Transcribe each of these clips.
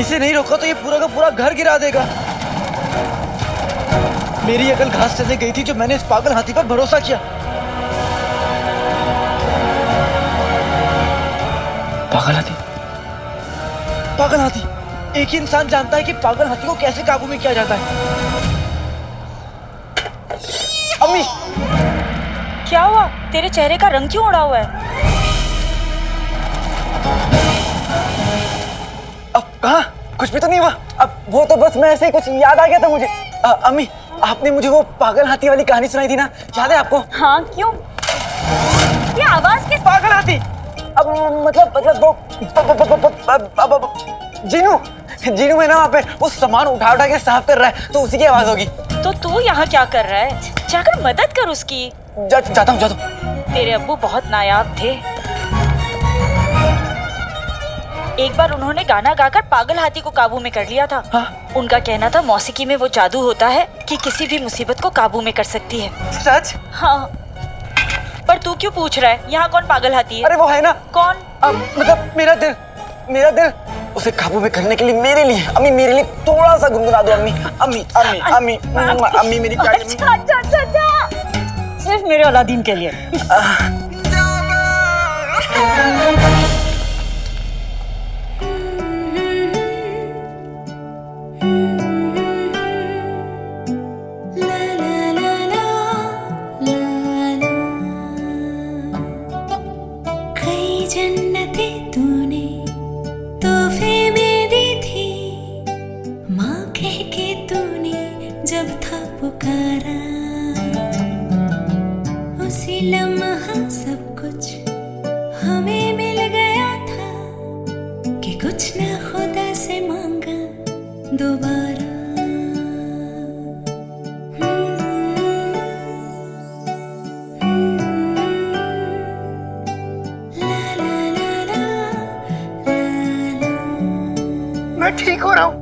इसे नहीं रोका तो ये पूरा का पूरा घर गिरा देगा। मेरी अकल घास चलने गई थी जो मैंने इस पागल हाथी पर भरोसा किया। पागल हाथी, पागल हाथी। एक ही इंसान जानता है कि पागल हाथी को कैसे काबू में किया जाता है। अम्मी, क्या हुआ? तेरे चेहरे का रंग क्यों उड़ा हुआ है? अब कहाँ? कुछ भी तो नहीं हुआ। अब वो तो बस मैं ऐसे ही कुछ याद आ गया था मुझे। अम्मी, आपने मुझे वो पागल हाथी वाली कहानी सुनाई थी ना, याद है आपको? हाँ, क्यों? ये आवाज किस? पागल हाथी। अब मतलब वो जीनू, जीनू है ना वहाँ पे, वो सामान उठा उठा के साफ कर रहा है, तो उसी की आवाज होगी। तो तू यहाँ क्या कर रहा है? जाकर मदद कर उसकी। जाता हूँ। तेरे अब्बू बहुत नायाब थे। एक बार उन्होंने गाना गाकर पागल हाथी को काबू में कर लिया था। हाँ? उनका कहना था मौसीकी में वो जादू होता है कि किसी भी मुसीबत को काबू में कर सकती है। सच? हाँ। पर तू क्यों पूछ रहा है यहाँ कौन पागल हाथी है? अरे वो है ना। कौन? मतलब मेरा दिल उसे काबू में करने के लिए मेरे लिए, अम्मी मेरे लिए थोड़ा सा गुनगुना दो अम्मी। अम्मी अम्मी अम्मी अम्मी मेरी प्यारी। अच्छा। सिर्फ मेरे अलादीन के लिए। जब था पुकारा उसी लम्हा सब कुछ हमें मिल गया था कि कुछ न खुदा से मांगा दोबारा। मैं ठीक हो रहा हूँ।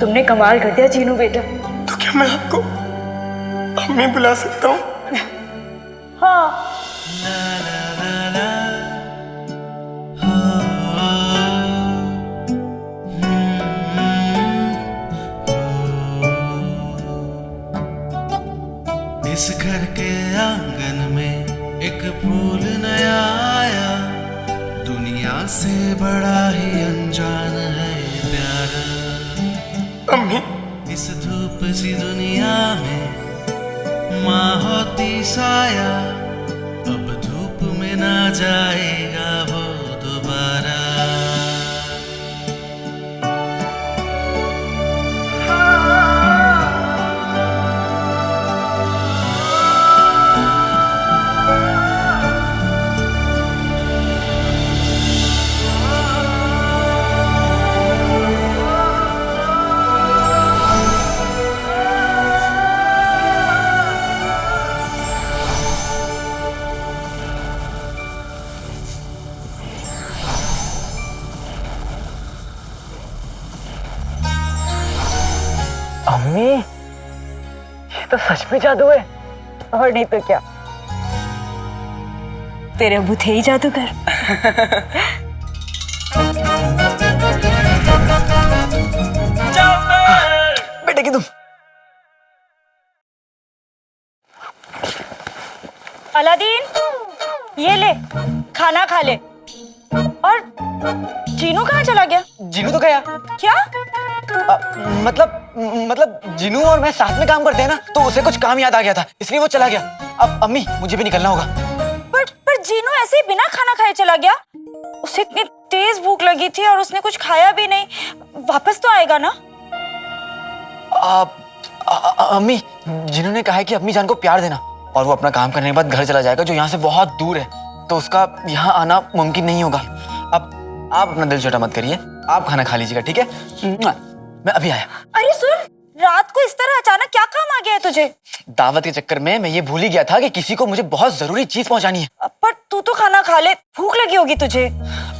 तुमने कमाल कर दिया जीनू बेटा। तो क्या मैं आपको अम्मी बुला सकता हूँ? हाँ। इस घर के आंगन में एक फूल नया आया, दुनिया से बड़ा ही अनजान है प्यारा। अम्मी, इस धूप सी दुनिया में माँ होती साया, अब धूप में ना जाएगा वो दोबारा। अम्मी, ये तो सच में जादू है। और नहीं तो क्या, तेरे अब्बू थे ही जादूगर। बेटे की तुम। अलादीन, ये ले, खाना खा ले। और जीनू कहाँ चला गया? जीनू तो गया। क्या? मतलब जीनू और मैं साथ में काम करते हैं ना, तो उसे कुछ काम याद आ गया था, इसलिए वो चला गया। अब अम्मी, मुझे भी निकलना होगा। पर जीनू ऐसे ही बिना खाना खाए चला गया। उसे इतनी तेज भूख लगी थी और उसने कुछ खाया भी नहीं। वापस तो आएगा ना? अम्मी, जीनू ने कहा है कि अम्मी जान को प्यार देना और वो अपना काम करने के बाद घर चला जाएगा, जो यहाँ से बहुत दूर है, तो उसका यहाँ आना मुमकिन नहीं होगा। अब आप अपना दिल छोटा मत करिए, आप खाना खा लीजिएगा, ठीक है? मैं अभी आया। अरे सुन, रात को इस तरह अचानक क्या काम आ गया है तुझे? दावत के चक्कर में मैं ये भूल ही गया था कि किसी को मुझे बहुत जरूरी चीज पहुंचानी है। पर तू तो खाना खा ले, भूख लगी होगी तुझे।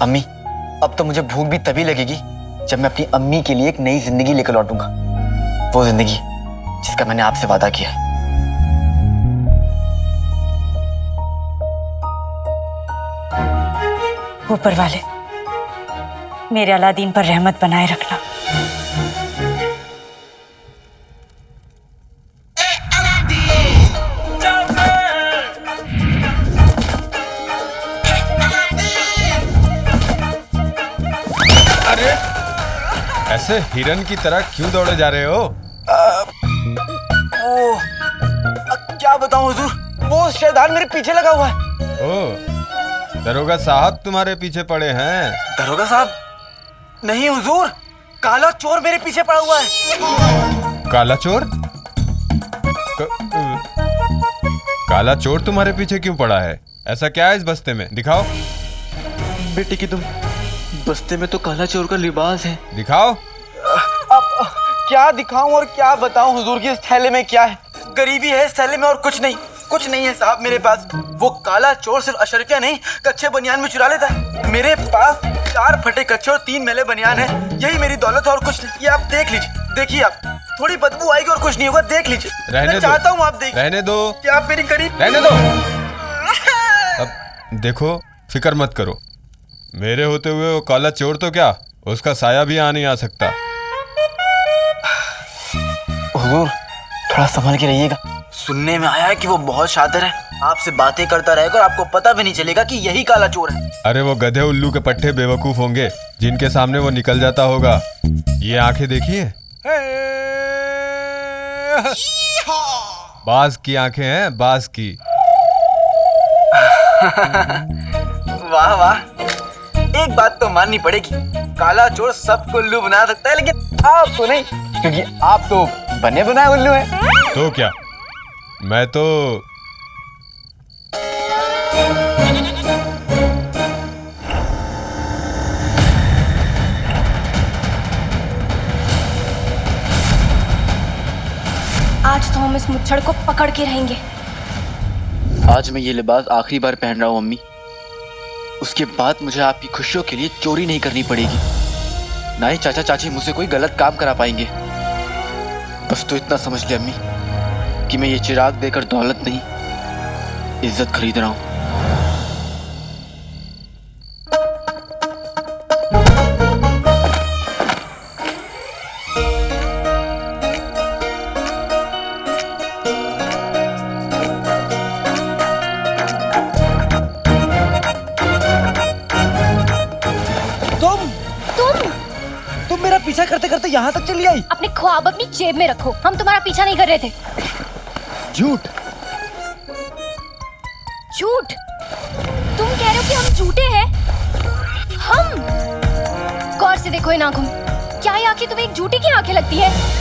अम्मी, अब तो मुझे भूख भी तभी लगेगी जब मैं अपनी अम्मी के लिए एक नई जिंदगी लेकर लौटूंगा, वो जिंदगी जिसका मैंने आपसे वादा किया है। ऊपर वाले मेरे अलादीन पर रहमत बनाए रखना। अरे ऐसे हिरन की तरह क्यों दौड़े जा रहे हो? क्या बताऊं हुजूर, वो शैतान मेरे पीछे लगा हुआ है। ओ, दरोगा साहब तुम्हारे पीछे पड़े हैं? दरोगा साहब नहीं हुजूर, काला चोर मेरे पीछे पड़ा हुआ है। काला चोर? काला चोर तुम्हारे पीछे क्यों पड़ा है? ऐसा क्या है इस बस्ते में? दिखाओ। बेटे की तुम बस्ते में तो काला चोर का लिबास है। दिखाओ। अब क्या दिखाऊं और क्या बताऊं हुजूर की इस थैले में क्या है? गरीबी है इस थैले में और कुछ नहीं है साहब मेरे पास। वो काला चोर सिर्फ अशरफिया नहीं, कच्चे बनियान में चुरा लेता है। मेरे पास 4 फटे कच्चे और 3 मैले बनियान है, यही मेरी दौलत है और कुछ नहीं। ये आप देख लीजिए, देखिए आप, थोड़ी बदबू आएगी और कुछ नहीं होगा, देख लीजिए। रहने मैं दो। चाहता हूँ आप देखिए। रहने दो। क्या आप मेरी गरीब? रहने दो। अब देखो, फिक्र मत करो, मेरे होते हुए वो काला चोर तो क्या, उसका साया भी नहीं आ सकता। हुजूर थोड़ा संभल के रहिएगा। सुनने में आया है कि वो बहुत शातिर है, आपसे बातें करता रहेगा और आपको पता भी नहीं चलेगा कि यही काला चोर है। अरे वो गधे उल्लू के पट्टे बेवकूफ होंगे जिनके सामने वो निकल जाता होगा। ये आंखें देखिए, बाज की आंखें हैं, बाज की। वाह वाह, एक बात तो माननी पड़ेगी, काला चोर सबको उल्लू बना सकता है, लेकिन आपको नहीं, क्योंकि आप तो बने बनाए उल्लू हैं। तो क्या, मैं तो आज तो हम इस मुच्छड़ को पकड़ के रहेंगे। आज मैं ये लिबास आखिरी बार पहन रहा हूँ अम्मी, उसके बाद मुझे आपकी खुशियों के लिए चोरी नहीं करनी पड़ेगी, ना ही चाचा चाची मुझसे कोई गलत काम करा पाएंगे। बस तो इतना समझ लिया अम्मी कि मैं ये चिराग देकर दौलत नहीं, इज्जत खरीद रहा हूँ। तुम मेरा पीछा करते करते यहाँ तक चली आई। अपने ख्वाब अपनी जेब में रखो, हम तुम्हारा पीछा नहीं कर रहे थे। झूठ। झूठ? तुम कह रहे हो कि हम झूठे हैं? हम? गौर से देखो इन आंखों में, क्या ये आंखें तुम्हें एक झूठी की आंखें लगती है?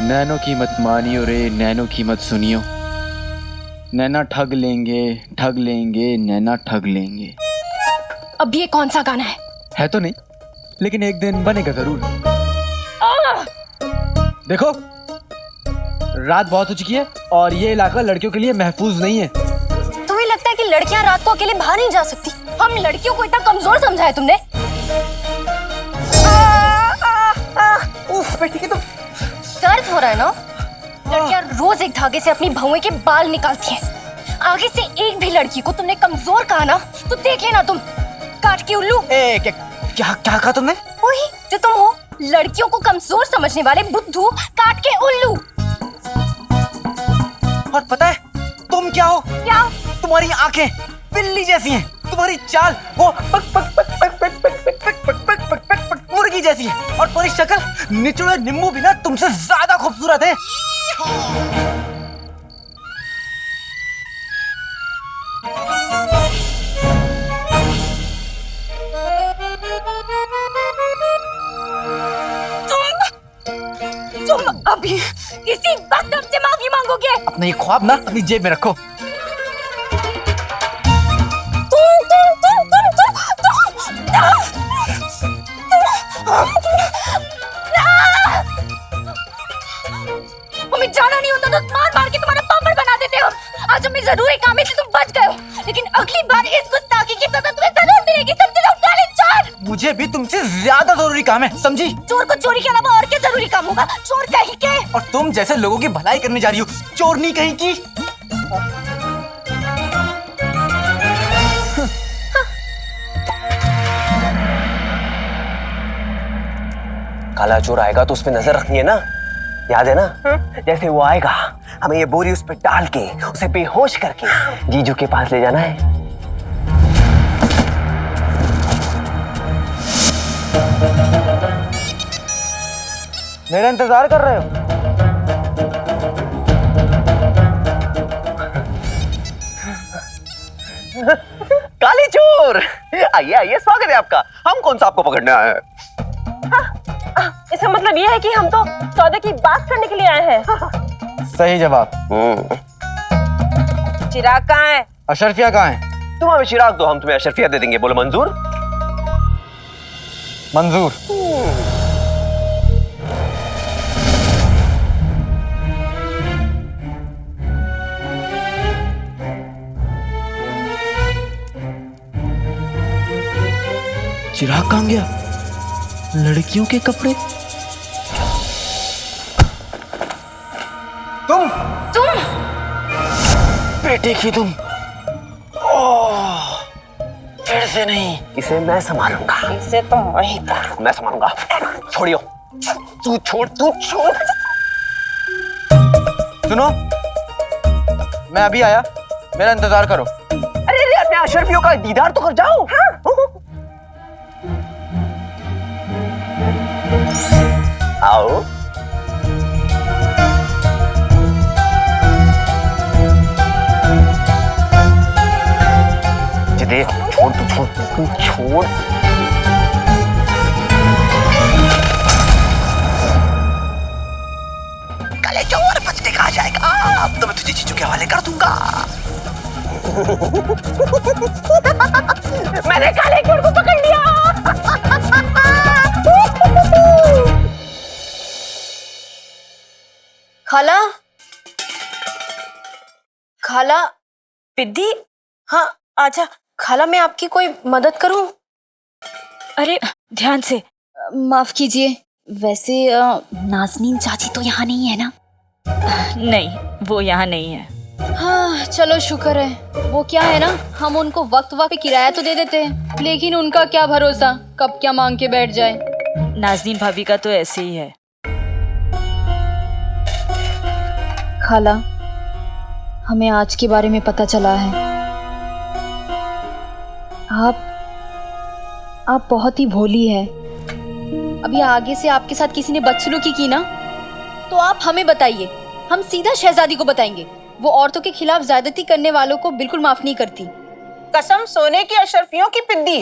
नैनो की मत मानियो रे, नैनो की मत सुनियो, नैना ठग लेंगे नैना ठग लेंगे। अब ये कौन सा गाना है? है तो नहीं, लेकिन एक दिन बनेगा जरूर। देखो रात बहुत हो चुकी है और ये इलाका लड़कियों के लिए महफूज नहीं है। तुम्हें लगता है कि लड़कियां रात को अकेले बाहर नहीं जा सकती? हम लड़कियों को इतना कमजोर समझा है तुमने? उफ बेटी की तो दर्द हो रहा है ना? लड़कियां रोज एक धागे से अपनी बहुएं के बाल निकालती हैं। आगे से एक भी लड़की को तुमने कमजोर कहा ना तो देख लेना तुम, काट के उल्लू। क्या कहा तुमने? वही जो तुम हो, लड़कियों को कमजोर समझने वाले बुद्धू, काट के उल्लू। और पता है तुम क्या हो? क्या? तुम्हारी आंखें बिल्ली जैसी हैं, तुम्हारी चाल वो पक पक पक पक पक पक पक पक पक पक पक पक पक मुर्गी जैसी है, और तुम्हारी शक्ल निचोड़े नींबू भी ना तुमसे ज्यादा खूबसूरत है। अभी इसी वक्त हमसे माफी मांगोगे? अपना ये ख्वाब ना अपनी जेब में रखो। हमें जाना नहीं होता तो मार मार के तुम्हारा पापड़ बना देते हो। आज हमें जरूरी काम है इसलिए तुम बच गए हो, लेकिन अगली बार इस गुस्ताखी की सजा तुम्हें जरूर मिलेगी। समझे लोग? काले चोर! मुझे भी तुमसे ज्यादा जरूरी काम है, समझी? चोर को चोरी के अलावा और क्या जरूरी काम होगा? चोर कहीं के। और तुम जैसे लोगों की भलाई करने जा रही हो, चोरनी कहीं की। काला चोर आएगा तो उस पे नजर रखनी है ना, याद है ना? जैसे वो आएगा हमें ये बोरी उस पे डाल के उसे बेहोश करके जीजू के पास ले जाना है। मेरा इंतजार कर रहे हो? काले चोर आइए आइए, स्वागत है आपका। हम कौन सा आपको पकड़ने आए हैं? इसका मतलब ये है कि हम तो सौदे की बात करने के लिए आए हैं। सही जवाब। चिराग कहाँ है? अशरफिया कहाँ है? तुम हमें चिराग दो, हम तुम्हें अशरफिया दे देंगे। बोलो मंजूर? मंजूर। चिराग कहाँ गया? लड़कियों के कपड़े। तुम बेटे की तुम। ओह, फिर से नहीं। इसे मैं संभालूंगा। इसे तो वही पर। मैं संभालूंगा। छोड़ियो। तू छोड़। सुनो, मैं अभी आया, मेरा इंतजार करो। अरे अपने अशरफियों का दीदार तो कर जाओ। हाँ? आओ। देख, छोड़। काले चोर बचने कहा जाएगा। अब तो मैं तुझे जीजू के हवाले कर दूंगा। मैंने काले चोर को पकड़ लिया। खाला। पिद्दी, हाँ आजा। खाला, मैं आपकी कोई मदद करूं? अरे ध्यान से। माफ कीजिए, वैसे नाज़नीन चाची तो यहाँ नहीं है ना? नहीं, वो यहाँ नहीं है। हाँ चलो शुक्र है। वो क्या है ना, हम उनको वक्त वक्त पे किराया तो दे देते हैं, लेकिन उनका क्या भरोसा कब क्या मांग के बैठ जाए। नाज़नीन भाभी का तो ऐसे ही है। खाला, हमें आज के बारे में पता चला है। आप बहुत ही भोली है। अभी आगे से आपके साथ किसी ने बदसलूकी की ना, तो आप हमें बताइए, हम सीधा शहजादी को बताएंगे। वो औरतों के खिलाफ ज्यादती करने वालों को बिल्कुल माफ नहीं करती। कसम सोने की अशरफियों की पिद्दी,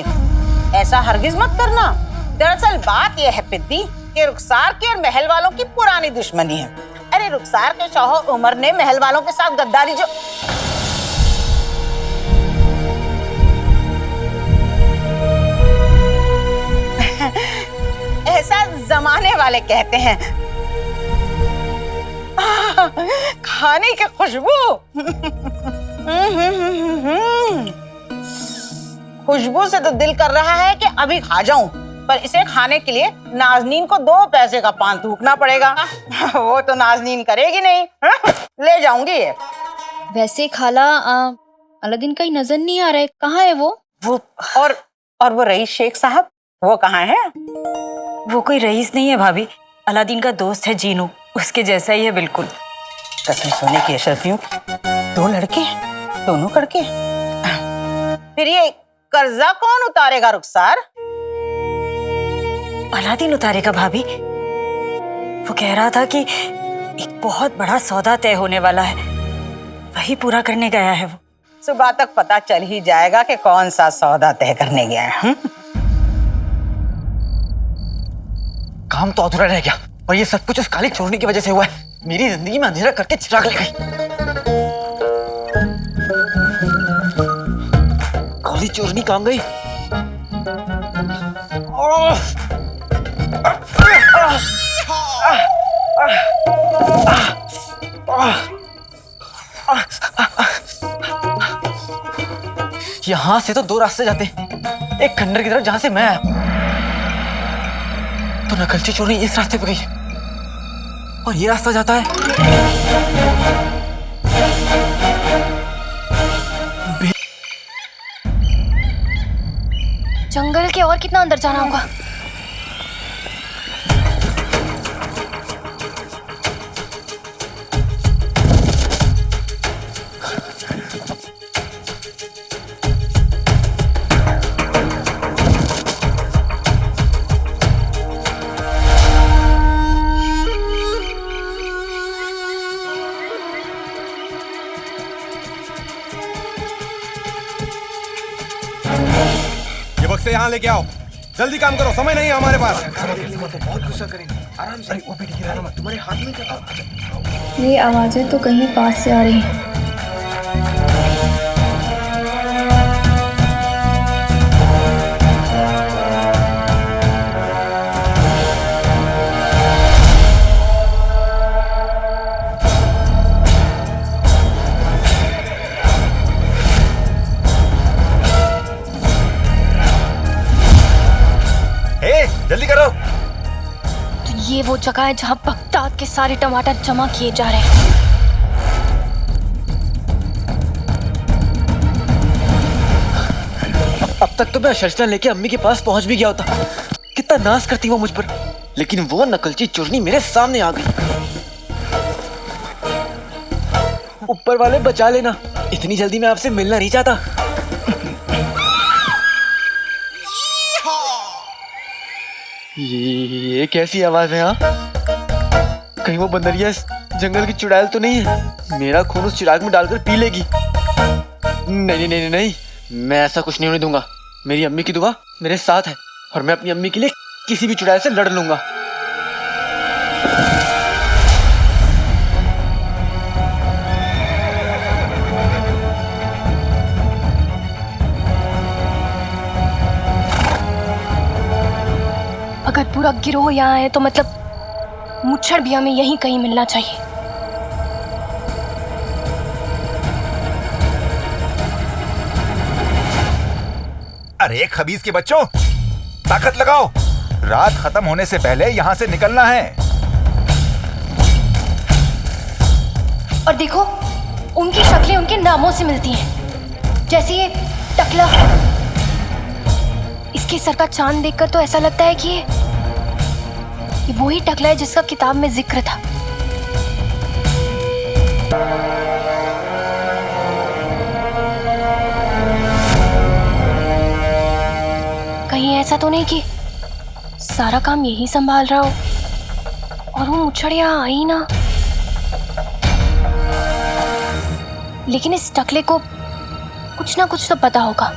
ऐसा हरगिज मत करना। दरअसल बात यह है पिद्दी कि रुखसार की और महल वालों की पुरानी दुश्मनी है। अरे रुखसार के शौहर उमर ने महल वालों के साथ गद्दारी जो ऐसा जमाने वाले कहते हैं। खाने की खुशबू खुशबू से तो दिल कर रहा है कि अभी खा जाऊं, पर इसे खाने के लिए नाज़नीन को 2 पैसे का पान थूकना पड़ेगा। वो तो नाज़नीन करेगी नहीं। ले जाऊंगी ये। वैसे खाला, अलादीन कहीं नजर नहीं आ रहा है, कहाँ है वो? और वो रईस शेख साहब, वो कहाँ है? वो कोई रईस नहीं है भाभी, अलादीन का दोस्त है जीनू, उसके जैसा ही है बिल्कुल। कसम सोने की अशरफियों, 2 लड़के, दोनों करके। फिर ये कर्जा कौन उतारेगा रुखसार? अलादीन उतारेगा भाभी। वो कह रहा था कि एक बहुत बड़ा सौदा तय होने वाला है, वही पूरा करने गया है वो। सुबह तक पता चल ही जाएगा कि कौन सा सौदा तय करने गया है। काम तो अधूरा रह गया, और ये सब कुछ उस काली चोरनी की वजह से हुआ है। मेरी जिंदगी में अंधेरा करके चिराग ले गई। काली चोरनी कहाँ गई? यहां से तो दो रास्ते जाते, एक खंडर की तरफ जहां से मैं आया, तो नकलची चोरनी इस रास्ते पे गई और ये रास्ता जाता है जंगल के और कितना अंदर जाना होगा? ये बक्से यहाँ लेके आओ, जल्दी काम करो, समय नहीं है हमारे पास। बहुत गुस्सा करेंगे, आराम से। वो बेटी गिरा मत, तुम्हारे हाथ में क्या? ये आवाजें तो कहीं पास से आ रही हैं। जल्दी करो। तो ये वो जगह है जहां बगदाद के सारे टमाटर जमा किए जा रहे हैं। अब तक तो मैं अशर्फिया लेके अम्मी के पास पहुंच भी गया होता। कितना नाज करती वो मुझ पर, लेकिन वो नकलची चोरनी मेरे सामने आ गई। ऊपर वाले बचा लेना, इतनी जल्दी मैं आपसे मिलना नहीं चाहता। ये कैसी आवाज है? हाँ, कहीं वो बंदरिया इस जंगल की चुड़ैल तो नहीं है? मेरा खून उस चिराग में डालकर पी लेगी। नहीं नहीं नहीं नहीं, मैं ऐसा कुछ नहीं होने दूंगा। मेरी अम्मी की दुआ मेरे साथ है और मैं अपनी अम्मी के लिए किसी भी चुड़ैल से लड़ लूंगा। अगर पूरा गिरोह यहाँ है तो मतलब मुच्छड़ भी हमें यहीं कहीं मिलना चाहिए। अरे खबीज के बच्चों, ताकत लगाओ, रात खत्म होने से पहले यहाँ से निकलना है। और देखो, उनकी शक्लें उनके नामों से मिलती हैं। जैसे ये टकला, इसके सर का चांद देखकर तो ऐसा लगता है कि ये वही टकला है जिसका किताब में जिक्र था। कहीं ऐसा तो नहीं कि सारा काम यही संभाल रहा हो और वो मुच्छड़ यहाँ आई ना। लेकिन इस टकले को कुछ ना कुछ तो पता होगा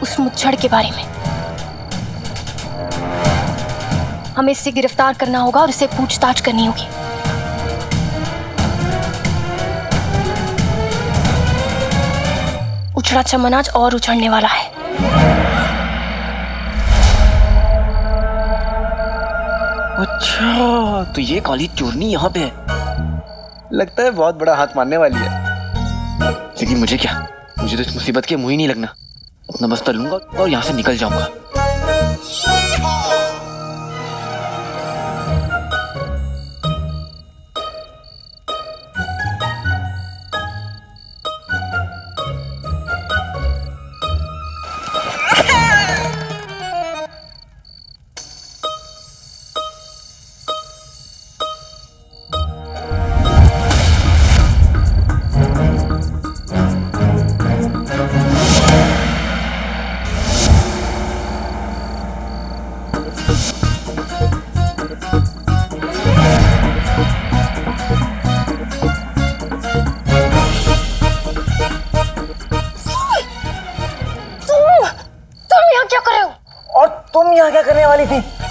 उस मुच्छड़ के बारे में। हमें इससे गिरफ्तार करना होगा और इससे पूछताछ करनी होगी। उछड़ा चमन आज और उछड़ने वाला है। अच्छा, तो ये काली चोरनी यहाँ पे है। लगता है बहुत बड़ा हाथ मारने वाली है। लेकिन मुझे क्या, मुझे तो इस मुसीबत के मुंह ही नहीं लगना। अपना बस्ता लूंगा और यहाँ से निकल जाऊंगा।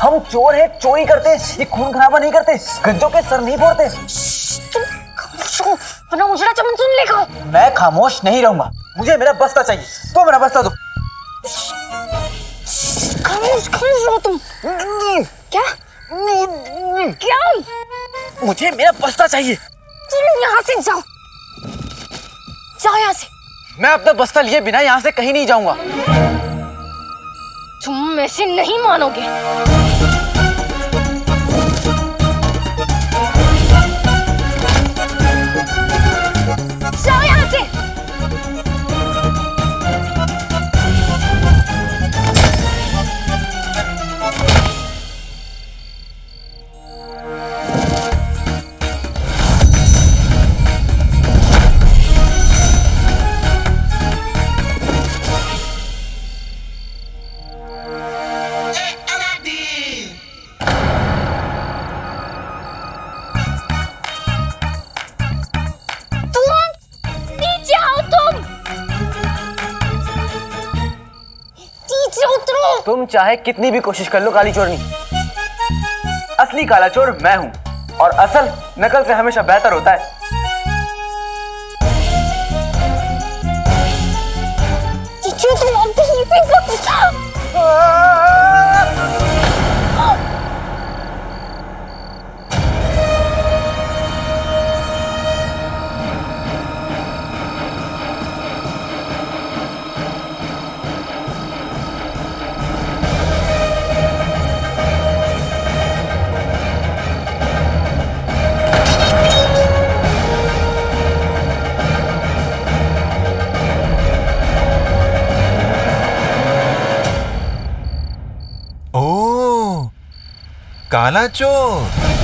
हम चोर हैं, चोरी करते, ये खून खराबा नहीं करते, गज्जों के सर नहीं फोड़ते। तुम खामोश हो, वरना उजड़ा चमन सुन लेगा। मैं खामोश नहीं रहूंगा, मुझे मेरा बस्ता चाहिए, तो मेरा बस्ता दो। खामोश खामोश रहो तुम। क्या क्या? मुझे मेरा बस्ता चाहिए। तुम यहाँ से जाओ, जाओ यहाँ से। मैं अपना बस्ता लिए बिना यहाँ से कहीं नहीं जाऊंगा। तुम ऐसे नहीं मानोगे। जाओ यहाँ से। तुम चाहे कितनी भी कोशिश कर लो काली चोरनी, असली काला चोर मैं हूं, और असल नकल से हमेशा बेहतर होता है। तुम अभी से काला चोर।